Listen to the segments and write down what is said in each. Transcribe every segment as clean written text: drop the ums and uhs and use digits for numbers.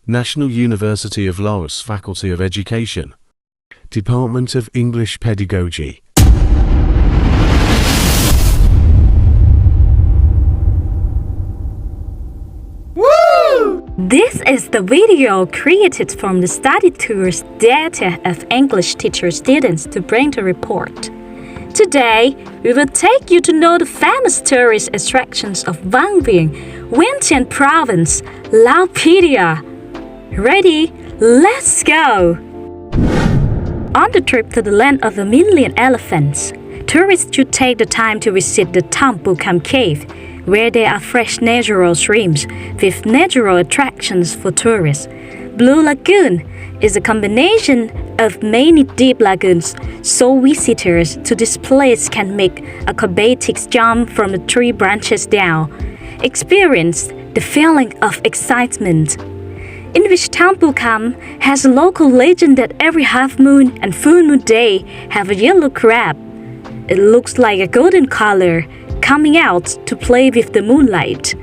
National University of Laos, Faculty of Education, Department of English Pedagogy. This is the video created from the study tours data of English teacher students to bring the report. Today, we will take you to know the famous tourist attractions of Vang Vieng, Vientiane Province, Lao PDR. Ready? Let's go! On the trip to the land of a million elephants, tourists should take the time to visit the Tham Poukham cave, where there are fresh natural streams with natural attractions for tourists. Blue Lagoon is a combination of many deep lagoons, so visitors to this place can make acrobatics jump from the tree branches down. Experience the feeling of excitement. In which Tham Poukham has a local legend that every half moon and full moon day have a yellow crab. It looks like a golden color coming out to play with the moonlight.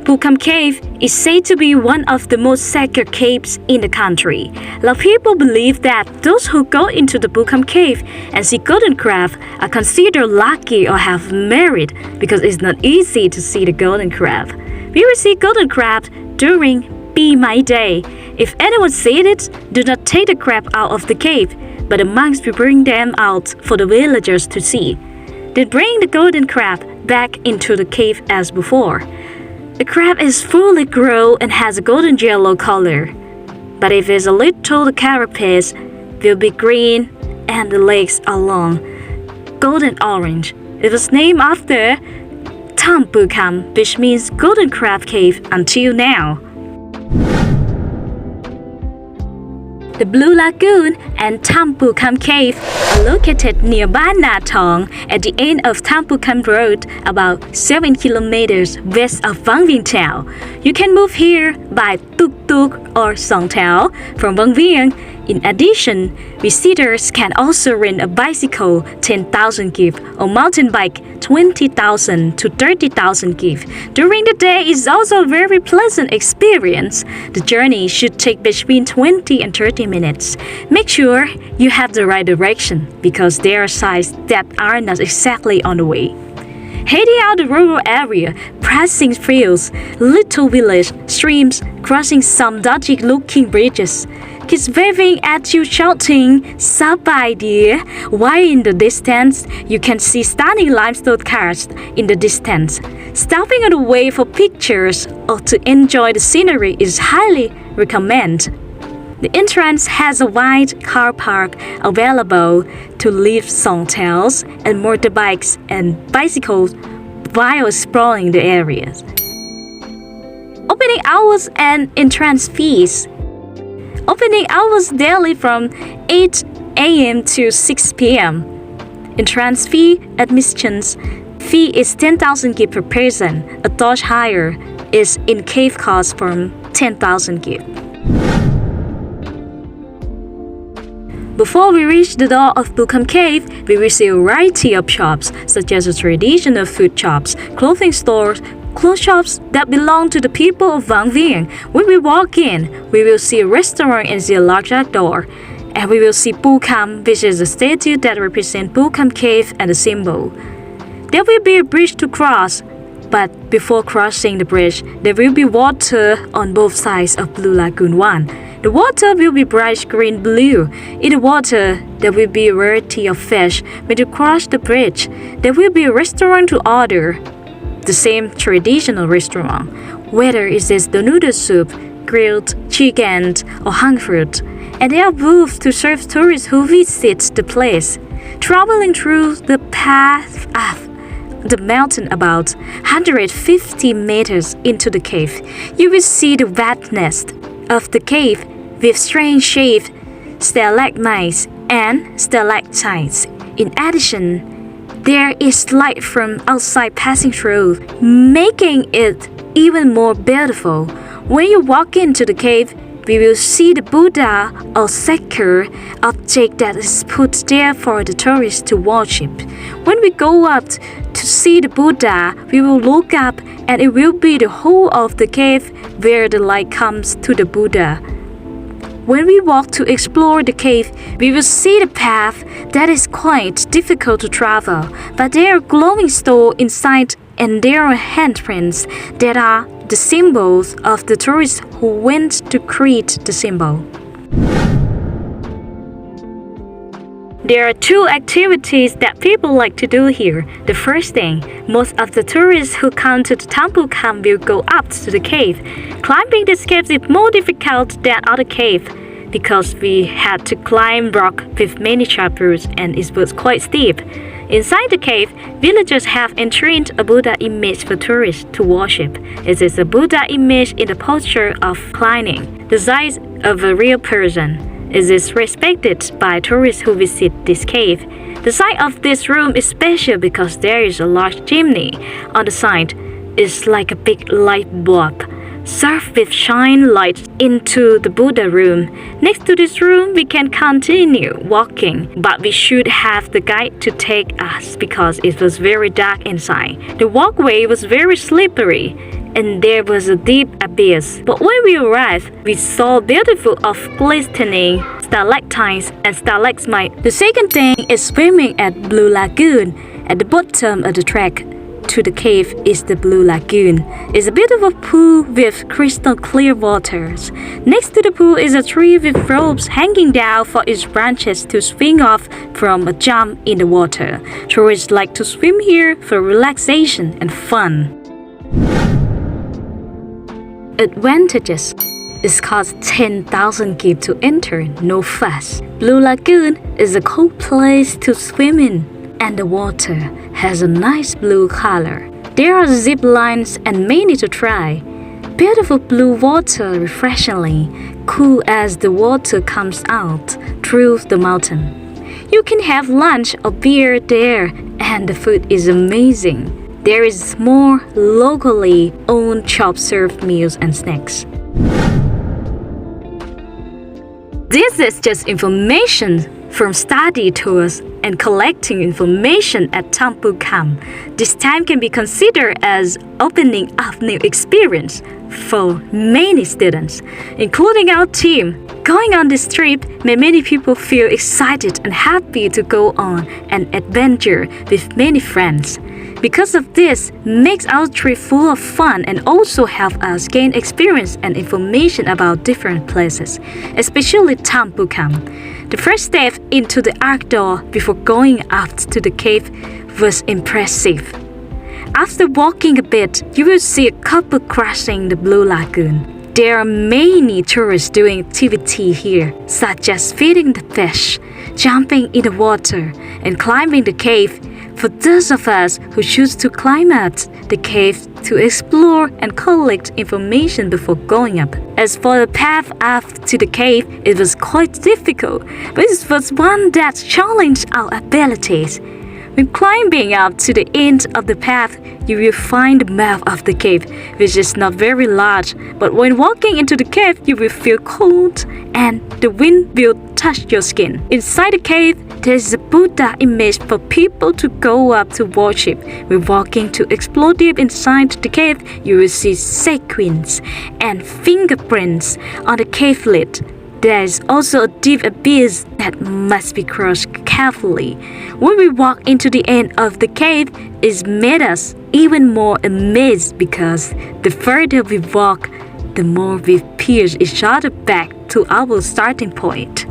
Poukham Cave is said to be one of the most sacred caves in the country. Lao people believe that those who go into the Poukham Cave and see golden crab are considered lucky or have merit because it's not easy to see the golden crab. We will see golden crab during Be My Day. If anyone sees it, do not take the crab out of the cave, but the monks will bring them out for the villagers to see. Then bring the golden crab back into the cave as before. The crab is fully grown and has a golden yellow color. But if it's a little, the carapace will be green and the legs are long, golden orange. It was named after Tham Poukham, which means golden crab cave until now. The Blue Lagoon and Tham Poukham Cave are located near Ban Na Thong at the end of Tham Poukham Road, about 7 kilometers west of Vang Vieng town. You can move here by tuk-tuk or songtao from Vang Vieng. In addition, visitors can also rent a bicycle 10,000 kip or mountain bike 20,000 to 30,000 kip. During the day is also a very pleasant experience. The journey should take between 20 and 30 minutes. Make sure you have the right direction because there are sites that are not exactly on the way. Heading out the rural area, passing fields, little village, streams, crossing some dodgy-looking bridges. Kids waving at you shouting, "Sup, idea!" While in the distance, you can see stunning limestone cars in the distance. Stopping on the way for pictures or to enjoy the scenery is highly recommended. The entrance has a wide car park available to leave songtails and motorbikes and bicycles while exploring the areas. Opening hours and entrance fees. Opening hours daily from 8 a.m. to 6 p.m. Entrance fee, admissions fee is 10,000 kip per person. A touch higher is in cave cost from 10,000 kip. Before we reach the door of Poukham Cave, we will see a variety of shops, such as traditional food shops, clothing stores, clothes shops that belong to the people of Vang Vieng. When we walk in, we will see a restaurant and see a large outdoor. And we will see Poukham, which is a statue that represents Poukham Cave and a symbol. There will be a bridge to cross, but before crossing the bridge, there will be water on both sides of Blue Lagoon 1. The water will be bright green blue. In the water, there will be a variety of fish. When you cross the bridge, there will be a restaurant to order. The same traditional restaurant, whether it is the noodle soup, grilled chicken, or hung fruit. And there are booths to serve tourists who visit the place. Traveling through the path of the mountain about 150 meters into the cave, you will see the vastness of the cave with strange-shaped stalagmites and stalactites. In addition, there is light from outside passing through, making it even more beautiful. When you walk into the cave, we will see the Buddha or sacred object that is put there for the tourists to worship. When we go up to see the Buddha, we will look up and it will be the whole of the cave where the light comes to the Buddha. When we walk to explore the cave, we will see the path that is quite difficult to travel, but there are glowing stones inside and there are handprints that are the symbols of the tourists who went to create the symbol. There are two activities that people like to do here. The first thing, most of the tourists who come to the Tham Poukham will go up to the cave. Climbing this cave is more difficult than other caves because we had to climb rock with many sharp roots and it was quite steep. Inside the cave, villagers have enshrined a Buddha image for tourists to worship. It is a Buddha image in the posture of reclining, the size of a real person. It is respected by tourists who visit this cave. The side of this room is special because there is a large chimney. On the side is like a big light bulb, served with shine light into the Buddha room. Next to this room, we can continue walking, but we should have the guide to take us because it was very dark inside. The walkway was very slippery and there was a deep abyss. But when we arrived, we saw beautiful of glistening stalactites and stalagmites. The second thing is swimming at Blue Lagoon. At the bottom of the track to the cave is the Blue Lagoon. It's a beautiful pool with crystal clear waters. Next to the pool is a tree with ropes hanging down for its branches to swing off from a jump in the water. Tourists like to swim here for relaxation and fun. Advantages. It costs 10,000 kip to enter, no fuss. Blue Lagoon is a cool place to swim in, and the water has a nice blue color. There are zip lines and many to try. Beautiful blue water refreshingly, cool as the water comes out through the mountain. You can have lunch or beer there, and the food is amazing. There is more locally owned shops serve meals and snacks. This is just information from study tours and collecting information at Tham Poukham. This time can be considered as opening up new experience for many students, including our team. Going on this trip made many people feel excited and happy to go on an adventure with many friends. Because of this, makes our trip full of fun and also help us gain experience and information about different places, especially Tham Poukham. The first step into the arch door before going up to the cave was impressive. After walking a bit, you will see a couple crossing the Blue Lagoon. There are many tourists doing activity here, such as feeding the fish, jumping in the water, and climbing the cave. For those of us who choose to climb up the cave to explore and collect information before going up. As for the path up to the cave, it was quite difficult, but it was one that challenged our abilities. When climbing up to the end of the path, you will find the mouth of the cave, which is not very large, but when walking into the cave, you will feel cold and the wind will touch your skin. Inside the cave, there is a Buddha image for people to go up to worship. When walking to explore deep inside the cave, you will see sequins and fingerprints on the cave lid. There is also a deep abyss that must be crossed carefully. When we walk into the end of the cave, it made us even more amazed because the further we walk, the more we pierce each other back to our starting point.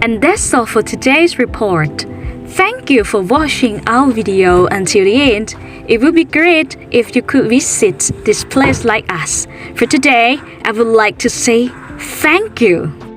And that's all for today's report. Thank you for watching our video until the end. It would be great if you could visit this place like us. For today, I would like to say thank you.